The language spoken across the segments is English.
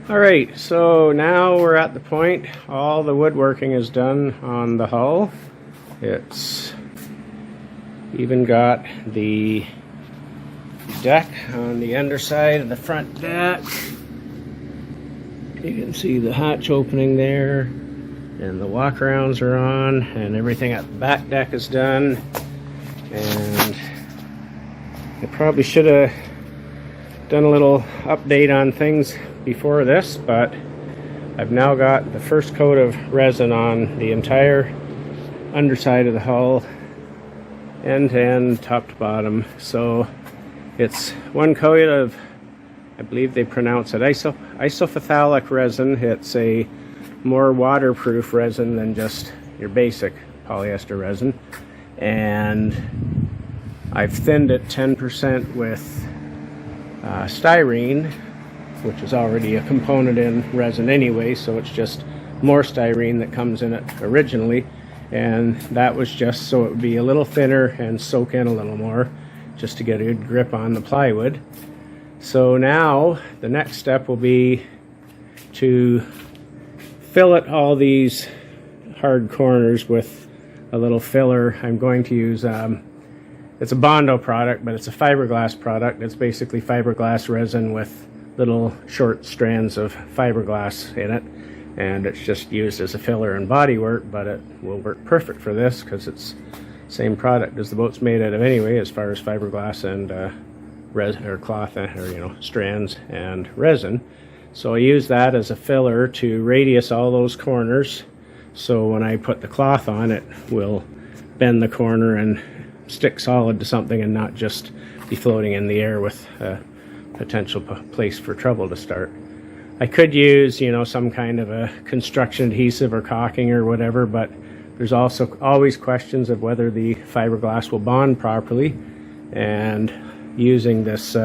Alright, so now we're at the point. All the woodworking is done on the hull. It's even got the deck on the underside of the front deck. You can see the hatch opening there, and the walkarounds are on, and everything at the back deck is done. And I probably should have done a little update on things before this, but I've now got the first coat of resin on the entire underside of the hull, end to end, top to bottom. So it's one coat of, I believe they pronounce it Isophthalic resin. It's a more waterproof resin than just your basic polyester resin, and I've thinned it 10% with styrene, which is already a component in resin anyway, so it's just more styrene that comes in it originally, and that was just so it would be a little thinner and soak in a little more, just to get a good grip on the plywood. So now the next step will be to fillet all these hard corners with a little filler. I'm going to use it's a Bondo product, but it's a fiberglass product. It's basically fiberglass resin with little short strands of fiberglass in it, and it's just used as a filler and body work, but it will work perfect for this because it's the same product as the boat's made out of anyway, as far as fiberglass and resin or cloth, or strands and resin. So I use that as a filler to radius all those corners, so when I put the cloth on, it will bend the corner and stick solid to something and not just be floating in the air with potential place for trouble to start. I could use, some kind of a construction adhesive or caulking or whatever, but there's also always questions of whether the fiberglass will bond properly, and using this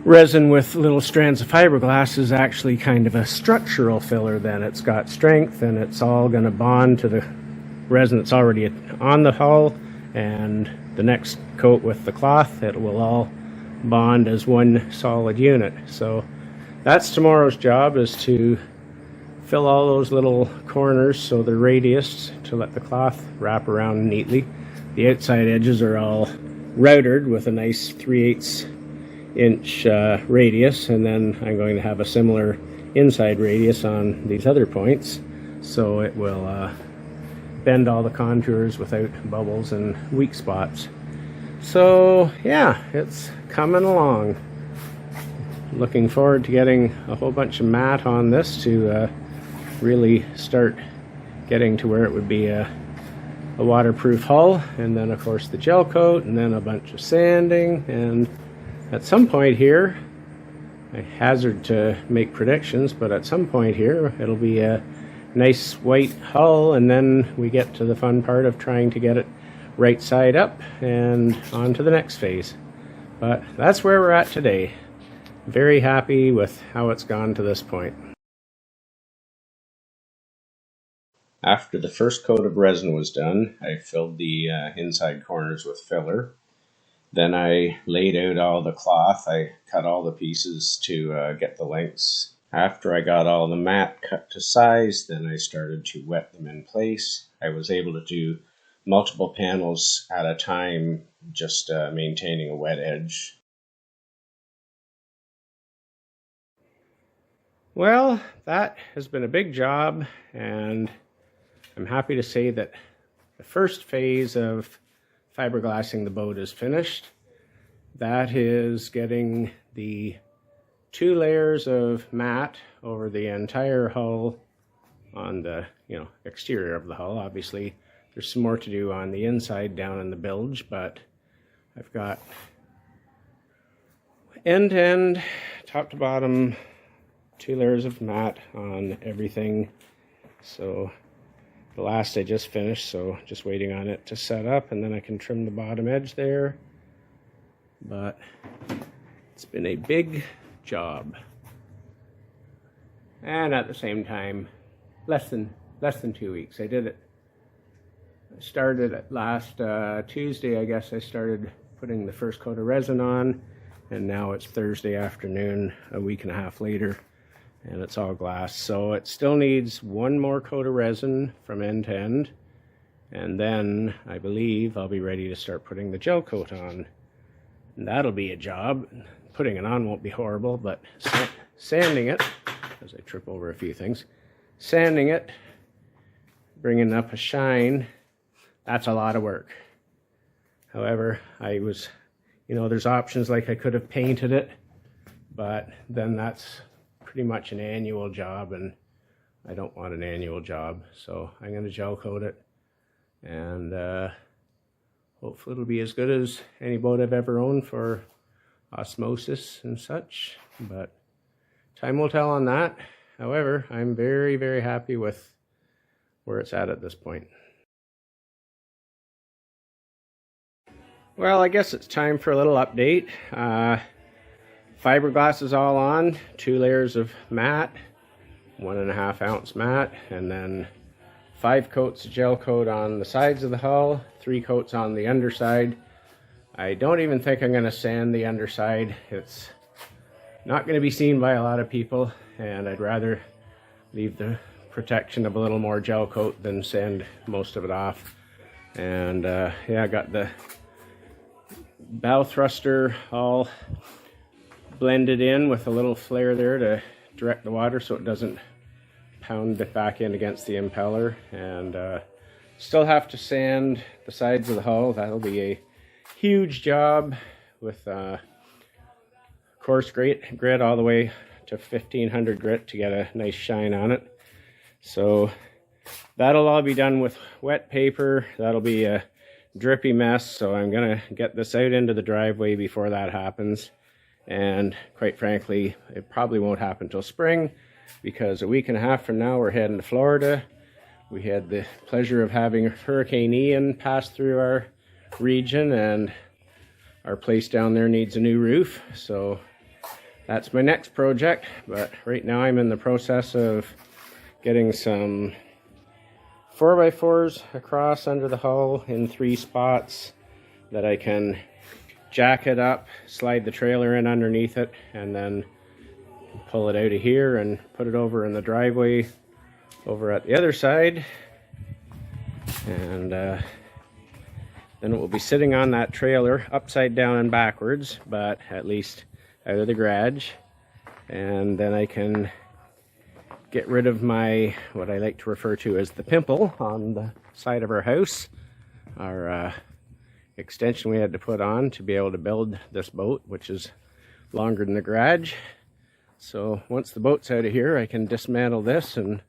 resin with little strands of fiberglass is actually kind of a structural filler. Then it's got strength, and it's all going to bond to the resin that's already on the hull, and the next coat with the cloth, it will all bond as one solid unit. So that's tomorrow's job, is to fill all those little corners so they're radiused to let the cloth wrap around neatly. The outside edges are all routed with a nice 3/8 inch radius, and then I'm going to have a similar inside radius on these other points, so it will bend all the contours without bubbles and weak spots. So yeah, it's coming along. Looking forward to getting a whole bunch of mat on this to really start getting to where it would be a waterproof hull, and then of course the gel coat, and then a bunch of sanding, and at some point here, I hazard to make predictions, but at some point here it'll be a nice white hull, and then we get to the fun part of trying to get it right side up and on to the next phase. But that's where we're at today. Very happy with how it's gone to this point. After the first coat of resin was done, I filled the inside corners with filler. Then I laid out all the cloth. I cut all the pieces to get the lengths. After I got all the mat cut to size, then I started to wet them in place. I was able to do multiple panels at a time, just maintaining a wet edge. Well, that has been a big job, and I'm happy to say that the first phase of fiberglassing the boat is finished. That is getting the 2 layers of mat over the entire hull on the exterior of the hull. Obviously there's some more to do on the inside down in the bilge, but I've got end to end, top to bottom, 2 layers of mat on everything. So the last I just finished, so just waiting on it to set up, and then I can trim the bottom edge there. But it's been a big job, and at the same time less than 2 weeks. I started it last Tuesday, I guess. I started putting the first coat of resin on, and now it's Thursday afternoon, a week and a half later, and it's all glass. So it still needs one more coat of resin from end to end, and then I believe I'll be ready to start putting the gel coat on. And that'll be a job. Putting it on won't be horrible, but sanding it, as I trip over a few things, sanding it, bringing up a shine, that's a lot of work. However, there's options, like I could have painted it, but then that's pretty much an annual job, and I don't want an annual job. So I'm going to gel coat it, and hopefully it'll be as good as any boat I've ever owned for osmosis and such, but time will tell on that. However, I'm very, very happy with where it's at this point. Well, I guess it's time for a little update. Fiberglass is all on, 2 layers of mat, 1.5 ounce mat, and then 5 coats of gel coat on the sides of the hull, 3 coats on the underside. I don't even think I'm going to sand the underside. It's not going to be seen by a lot of people, and I'd rather leave the protection of a little more gel coat than sand most of it off. And yeah, I got the bow thruster all blended in with a little flare there to direct the water so it doesn't pound it back in against the impeller. And still have to sand the sides of the hull. That'll be a huge job with coarse grit all the way to 1500 grit to get a nice shine on it. So that'll all be done with wet paper. That'll be a drippy mess, so I'm gonna get this out into the driveway before that happens. And quite frankly, it probably won't happen till spring, because a week and a half from now we're heading to Florida. We had the pleasure of having Hurricane Ian pass through our region, and our place down there needs a new roof. So that's my next project, but right now I'm in the process of getting some 4x4s across under the hull in 3 spots that I can jack it up, slide the trailer in underneath it, and then pull it out of here and put it over in the driveway over at the other side. And then it will be sitting on that trailer upside down and backwards, but at least out of the garage. And then I can get rid of my, what I like to refer to as the pimple on the side of our house. Our extension we had to put on to be able to build this boat, which is longer than the garage. So once the boat's out of here, I can dismantle this and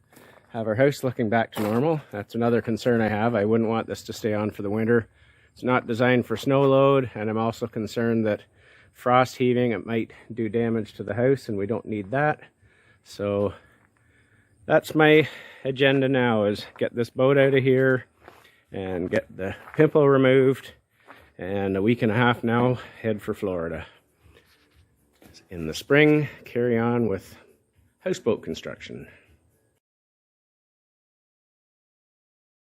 have our house looking back to normal. That's another concern I have. I wouldn't want this to stay on for the winter. It's not designed for snow load, and I'm also concerned that frost heaving, it might do damage to the house, and we don't need that. So that's my agenda now, is get this boat out of here and get the pimple removed, and a week and a half now head for Florida. In the spring, carry on with houseboat construction.